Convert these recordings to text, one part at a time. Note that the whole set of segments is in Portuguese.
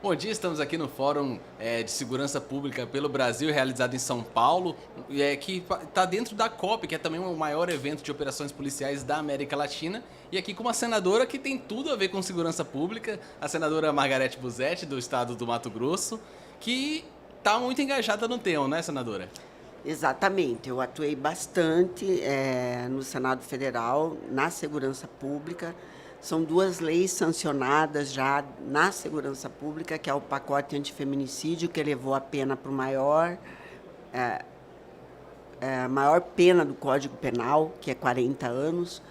Bom dia, estamos aqui no Fórum de Segurança Pública pelo Brasil, realizado em São Paulo, que está dentro da COP, que é também o maior evento de operações policiais da América Latina. E aqui com uma senadora que tem tudo a ver com segurança pública, a senadora Margareth Busetti, do estado do Mato Grosso, que está muito engajada no tema, não é, senadora? Exatamente, eu atuei bastante no Senado Federal, na segurança pública. São duas leis sancionadas já na segurança pública, que é o pacote antifeminicídio, que elevou a pena para a maior pena do Código Penal, que é 40 anos,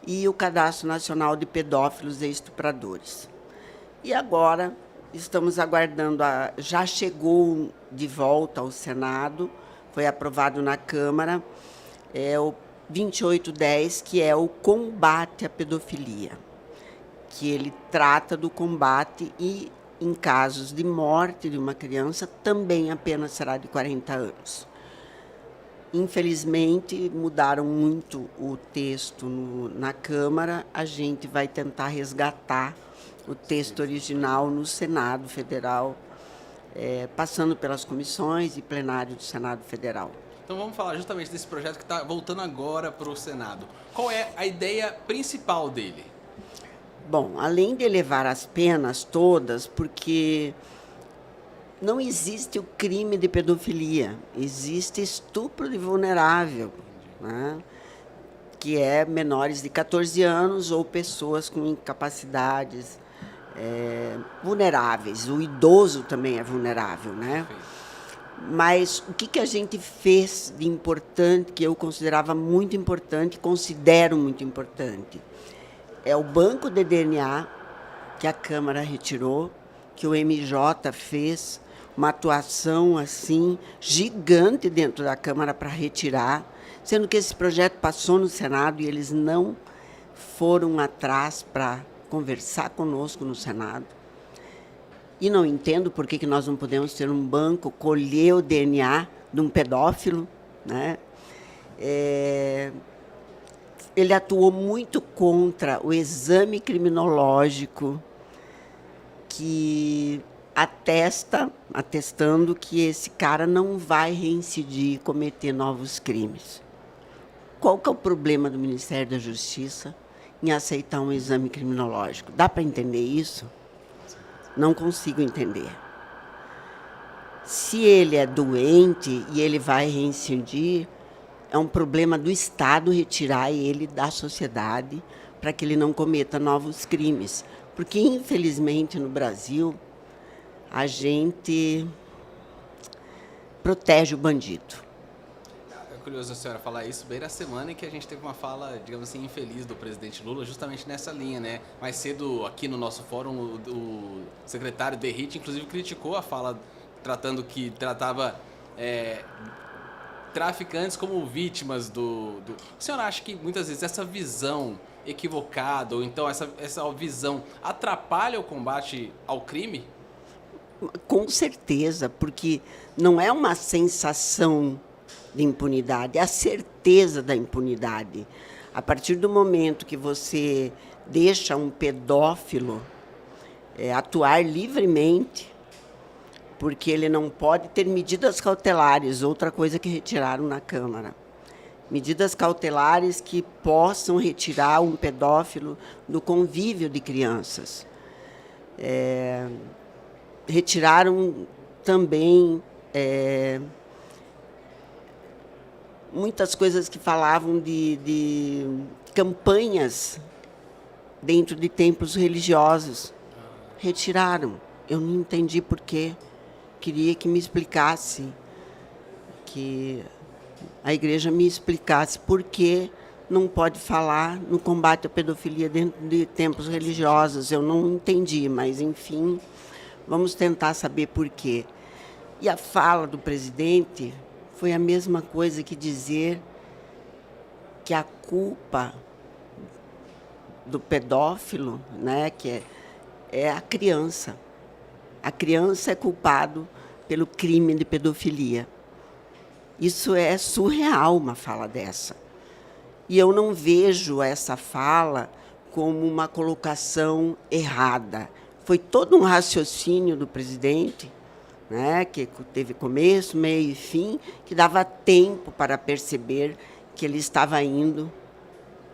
e o Cadastro Nacional de Pedófilos e Estupradores. E agora estamos aguardando, já chegou de volta ao Senado, foi aprovado na Câmara, o 2810, que é o combate à pedofilia, que ele trata do combate e, em casos de morte de uma criança, também a pena será de 40 anos. Infelizmente, mudaram muito o texto na Câmara, a gente vai tentar resgatar o texto original no Senado Federal, passando pelas comissões e plenário do Senado Federal. Então vamos falar justamente desse projeto que está voltando agora para o Senado. Qual é a ideia principal dele? Bom, além de elevar as penas todas, porque não existe o crime de pedofilia, existe estupro de vulnerável, né? Que é menores de 14 anos ou pessoas com incapacidades vulneráveis. O idoso também é vulnerável, né? Mas o que a gente fez de importante, que eu considerava muito importante, considero muito importante, é o banco de DNA que a Câmara retirou, que o MJ fez, uma atuação assim gigante dentro da Câmara para retirar, sendo que esse projeto passou no Senado e eles não foram atrás para conversar conosco no Senado. E não entendo por que nós não podemos ter um banco, colher o DNA de um pedófilo, né? Ele atuou muito contra o exame criminológico que atestando que esse cara não vai reincidir e cometer novos crimes. Qual que é o problema do Ministério da Justiça em aceitar um exame criminológico? Dá para entender isso? Não consigo entender. Se ele é doente e ele vai reincidir, é um problema do Estado retirar ele da sociedade para que ele não cometa novos crimes. Porque, infelizmente, no Brasil, a gente protege o bandido. É curioso a senhora falar isso bem na semana em que a gente teve uma fala, digamos assim, infeliz do presidente Lula, justamente nessa linha, né? Mais cedo, aqui no nosso fórum, o secretário Derrite, inclusive, criticou a fala tratava traficantes como vítimas do... A senhora acha que, muitas vezes, essa visão equivocada, ou então essa visão atrapalha o combate ao crime? Com certeza, porque não é uma sensação de impunidade, é a certeza da impunidade. A partir do momento que você deixa um pedófilo atuar livremente, porque ele não pode ter medidas cautelares, outra coisa que retiraram na Câmara. Medidas cautelares que possam retirar um pedófilo do convívio de crianças. Retiraram também muitas coisas que falavam de campanhas dentro de templos religiosos. Retiraram. Eu não entendi por quê. Queria que me explicasse, que a igreja me explicasse por que não pode falar no combate à pedofilia dentro de templos religiosos. Eu não entendi, mas, enfim, vamos tentar saber por quê. E a fala do presidente foi a mesma coisa que dizer que a culpa do pedófilo, né, que é a criança. A criança é culpada pelo crime de pedofilia. Isso é surreal, uma fala dessa. E eu não vejo essa fala como uma colocação errada. foi todo um raciocínio do presidente, né, que teve começo, meio e fim, que dava tempo para perceber que ele estava indo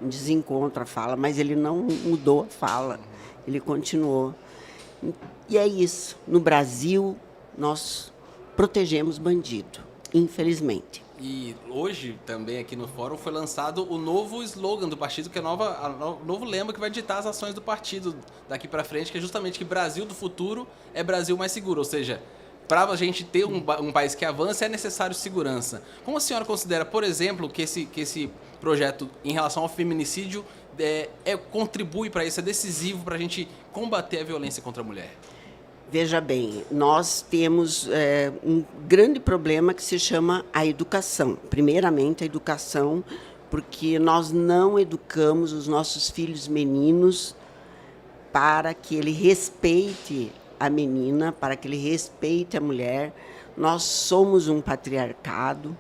em desencontro à fala, mas ele não mudou a fala, ele continuou. E é isso. No Brasil, nós protegemos bandido, infelizmente. E hoje, também aqui no fórum, foi lançado o novo slogan do partido, que é o novo lema que vai ditar as ações do partido daqui para frente, que é justamente que Brasil do futuro é Brasil mais seguro. Ou seja, para a gente ter um país que avance, é necessário segurança. Como a senhora considera, por exemplo, que esse projeto em relação ao feminicídio contribui para isso, é decisivo para a gente combater a violência contra a mulher? Veja bem, nós temos um grande problema que se chama a educação. Primeiramente, a educação, porque nós não educamos os nossos filhos meninos para que ele respeite a menina, para que ele respeite a mulher. Nós somos um patriarcado,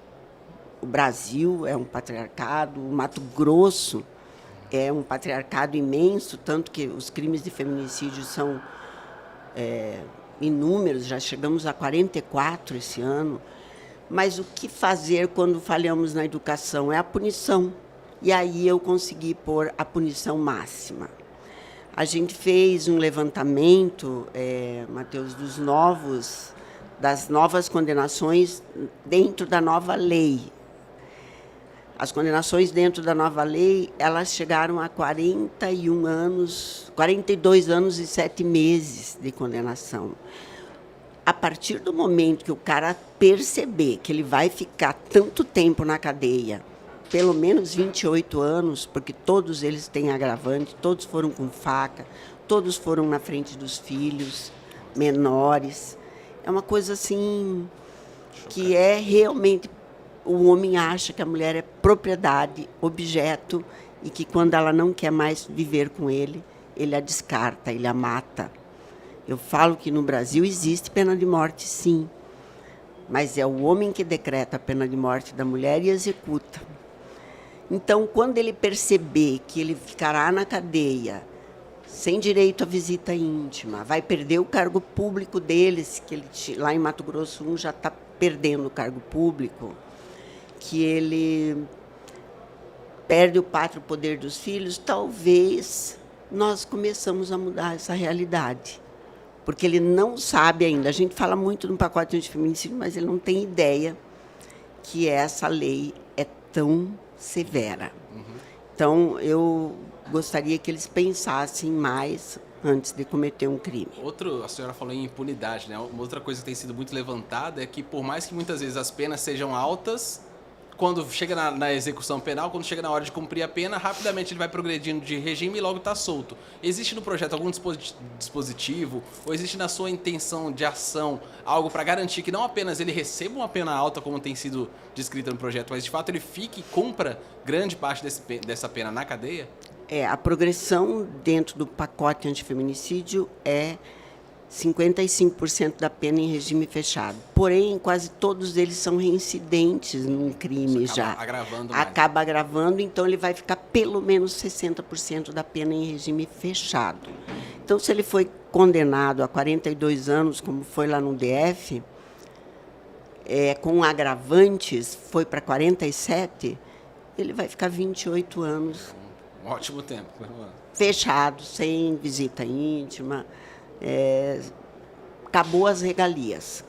o Brasil é um patriarcado, o Mato Grosso é um patriarcado imenso, tanto que os crimes de feminicídio são inúmeros, já chegamos a 44 esse ano. Mas o que fazer quando falhamos na educação? É a punição. E aí eu consegui pôr a punição máxima. A gente fez um levantamento, Matheus, das novas condenações dentro da nova lei. As condenações dentro da nova lei, elas chegaram a 42 anos e 7 meses de condenação. A partir do momento que o cara perceber que ele vai ficar tanto tempo na cadeia, pelo menos 28 anos, porque todos eles têm agravante, todos foram com faca, todos foram na frente dos filhos menores. É uma coisa assim que é realmente... O homem acha que a mulher é propriedade, objeto, e que quando ela não quer mais viver com ele, ele a descarta, ele a mata. Eu falo que no Brasil existe pena de morte, sim, mas é o homem que decreta a pena de morte da mulher e executa. Então, quando ele perceber que ele ficará na cadeia, sem direito à visita íntima, vai perder o cargo público deles, que ele, lá em Mato Grosso 1 já está perdendo o cargo público, que ele perde o pátrio poder dos filhos, talvez nós começamos a mudar essa realidade. Porque ele não sabe ainda. A gente fala muito no pacote antifeminicídio, mas ele não tem ideia que essa lei é tão severa. Então, eu gostaria que eles pensassem mais antes de cometer um crime. A senhora falou em impunidade, né? Uma outra coisa que tem sido muito levantada é que, por mais que muitas vezes as penas sejam altas, quando chega na execução penal, quando chega na hora de cumprir a pena, rapidamente ele vai progredindo de regime e logo está solto. Existe no projeto algum dispositivo, ou existe na sua intenção de ação algo para garantir que não apenas ele receba uma pena alta, como tem sido descrita no projeto, mas de fato ele fique e cumpra grande parte dessa pena na cadeia? A progressão dentro do pacote antifeminicídio é 55% da pena em regime fechado. Porém, quase todos eles são reincidentes num crime já. Acaba agravando, então ele vai ficar pelo menos 60% da pena em regime fechado. Então, se ele foi condenado a 42 anos, como foi lá no DF, com agravantes, foi para 47, ele vai ficar 28 anos. Um ótimo tempo. Fechado, sem visita íntima. Acabou as regalias.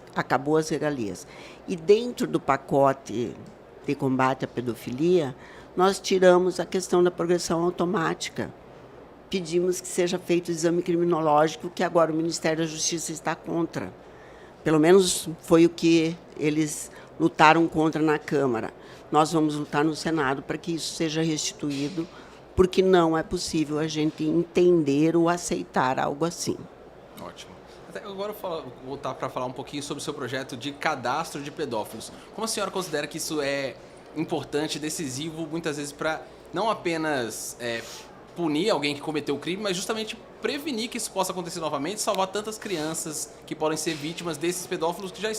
E dentro do pacote de combate à pedofilia, nós tiramos a questão da progressão automática. Pedimos que seja feito o exame criminológico, que agora o Ministério da Justiça está contra. Pelo menos foi o que eles lutaram contra na Câmara. Nós vamos lutar no Senado para que isso seja restituído, porque não é possível a gente entender ou aceitar algo assim. Ótimo. Agora eu vou voltar para falar um pouquinho sobre o seu projeto de cadastro de pedófilos. Como a senhora considera que isso é importante, decisivo, muitas vezes para não apenas punir alguém que cometeu o crime, mas justamente prevenir que isso possa acontecer novamente, salvar tantas crianças que podem ser vítimas desses pedófilos que já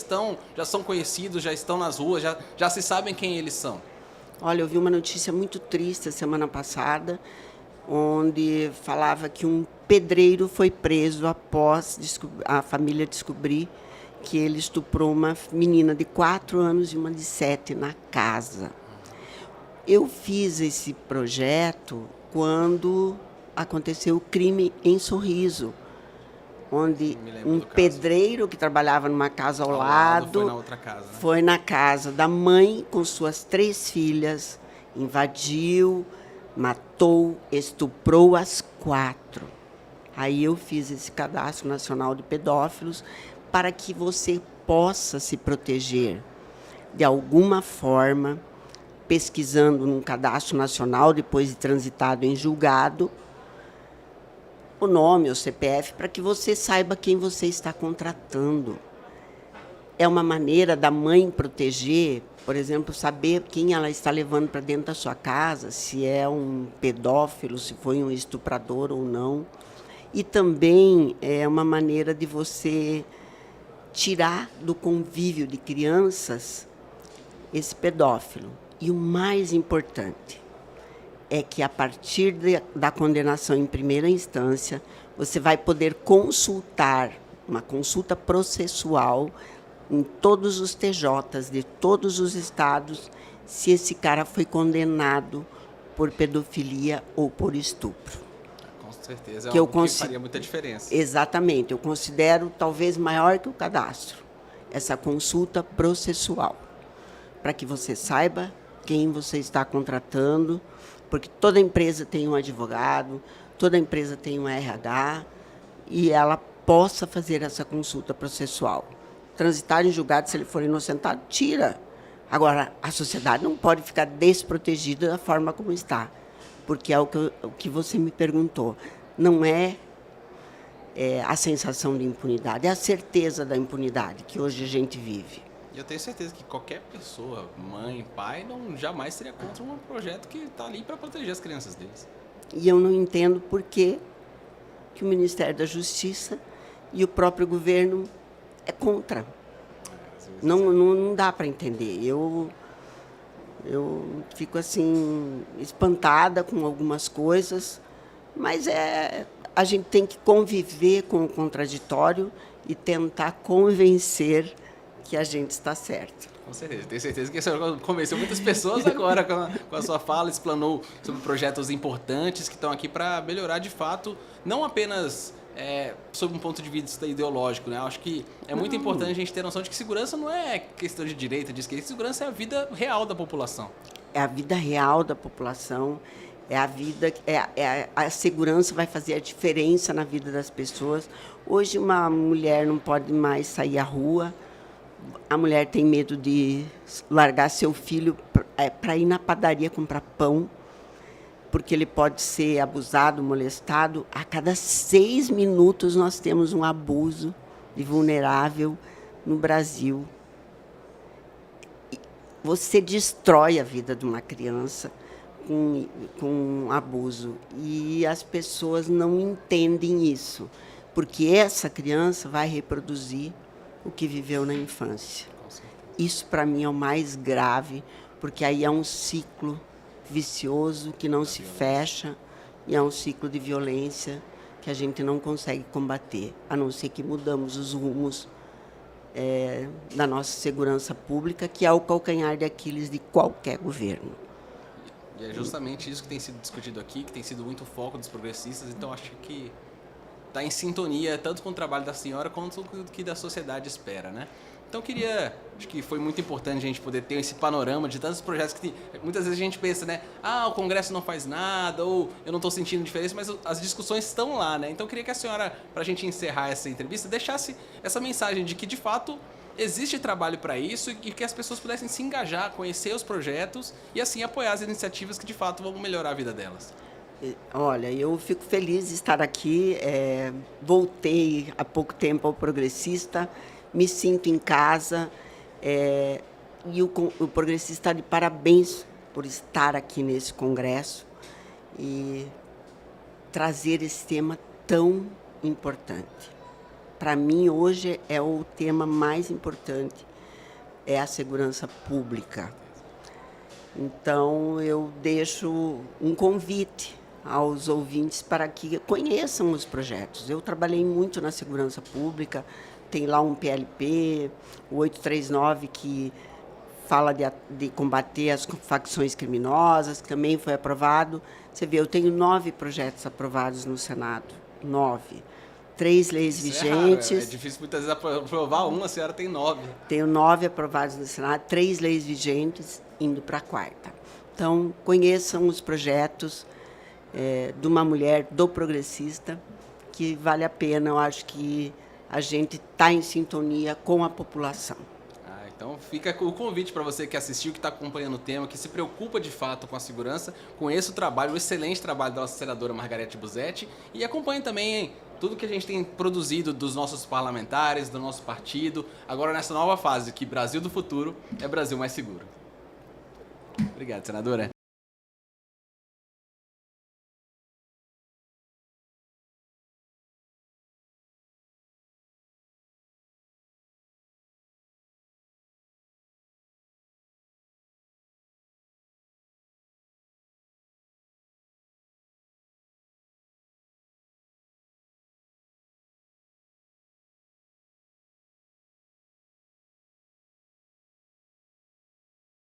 são conhecidos, já estão nas ruas, já se sabem quem eles são? Olha, eu vi uma notícia muito triste a semana passada. onde falava que um pedreiro foi preso após a família descobrir que ele estuprou uma menina de 4 anos e uma de 7 na casa. Eu fiz esse projeto quando aconteceu o crime em Sorriso, onde um pedreiro que trabalhava numa casa ao lado foi na outra casa, né? Foi na casa da mãe com suas 3 filhas, invadiu, matou, estuprou as 4. Aí eu fiz esse Cadastro Nacional de Pedófilos para que você possa se proteger de alguma forma, pesquisando num cadastro nacional, depois de transitado em julgado, o nome, o CPF, para que você saiba quem você está contratando. É uma maneira da mãe proteger, por exemplo, saber quem ela está levando para dentro da sua casa, se é um pedófilo, se foi um estuprador ou não. E também é uma maneira de você tirar do convívio de crianças esse pedófilo. E o mais importante é que, a partir da condenação em primeira instância, você vai poder consultar, uma consulta processual, em todos os TJs de todos os estados, se esse cara foi condenado por pedofilia ou por estupro. Com certeza, é que algo que faria muita diferença. Exatamente, eu considero talvez maior que o cadastro, essa consulta processual, para que você saiba quem você está contratando, porque toda empresa tem um advogado, toda empresa tem um RH, e ela possa fazer essa consulta processual. Transitar em julgado, se ele for inocentado, tira. Agora, a sociedade não pode ficar desprotegida da forma como está, porque é o que você me perguntou. Não é a sensação de impunidade, é a certeza da impunidade que hoje a gente vive. E eu tenho certeza que qualquer pessoa, mãe, pai, jamais seria contra um projeto que está ali para proteger as crianças deles. E eu não entendo por que o Ministério da Justiça e o próprio governo é contra. Não dá para entender. Eu fico assim espantada com algumas coisas, mas a gente tem que conviver com o contraditório e tentar convencer que a gente está certo. Com certeza. Tenho certeza que a senhora convenceu muitas pessoas agora com a sua fala, explanou sobre projetos importantes que estão aqui para melhorar de fato, não apenas sob um ponto de vista ideológico, né? Eu acho que é muito importante a gente ter noção de que segurança não é questão de direita, de esquerda, segurança é a vida real da população. É a vida real da população, é a vida, a segurança vai fazer a diferença na vida das pessoas. Hoje uma mulher não pode mais sair à rua, a mulher tem medo de largar seu filho para ir na padaria comprar pão, porque ele pode ser abusado, molestado. A cada 6 minutos nós temos um abuso de vulnerável no Brasil. Você destrói a vida de uma criança com abuso. E as pessoas não entendem isso, porque essa criança vai reproduzir o que viveu na infância. Isso, para mim, é o mais grave, porque aí é um ciclo vicioso que não se fecha, e é um ciclo de violência que a gente não consegue combater, a não ser que mudamos os rumos da nossa segurança pública, que é o calcanhar de Aquiles de qualquer governo. E é justamente isso que tem sido discutido aqui, que tem sido muito foco dos progressistas, então acho que está em sintonia tanto com o trabalho da senhora quanto com o que da sociedade espera, né? Então, acho que foi muito importante a gente poder ter esse panorama de tantos projetos que muitas vezes a gente pensa, né? O Congresso não faz nada, ou eu não estou sentindo diferença, mas as discussões estão lá, né? Então, eu queria que a senhora, para a gente encerrar essa entrevista, deixasse essa mensagem de que, de fato, existe trabalho para isso e que as pessoas pudessem se engajar, conhecer os projetos e, assim, apoiar as iniciativas que, de fato, vão melhorar a vida delas. Olha, eu fico feliz de estar aqui. Voltei há pouco tempo ao Progressista, me sinto em casa, e o Progressista está de parabéns por estar aqui nesse congresso e trazer esse tema tão importante. Para mim, hoje, é o tema mais importante, é a segurança pública. Então, eu deixo um convite aos ouvintes para que conheçam os projetos. Eu trabalhei muito na segurança pública, tem lá um PLP, o 839, que fala de combater as facções criminosas, que também foi aprovado. Você vê, eu tenho 9 projetos aprovados no Senado, 9. 3 leis vigentes. É difícil muitas vezes aprovar uma, a senhora tem 9. Tenho 9 aprovados no Senado, 3 leis vigentes, indo para a 4ª. Então, conheçam os projetos de uma mulher do progressista, que vale a pena. Eu acho que a gente está em sintonia com a população. Então fica o convite para você que assistiu, que está acompanhando o tema, que se preocupa de fato com a segurança, conheça o trabalho, o excelente trabalho da nossa senadora Margarete Busetti, e acompanhe também tudo que a gente tem produzido dos nossos parlamentares, do nosso partido, agora nessa nova fase, que Brasil do futuro é Brasil mais seguro. Obrigado, senadora.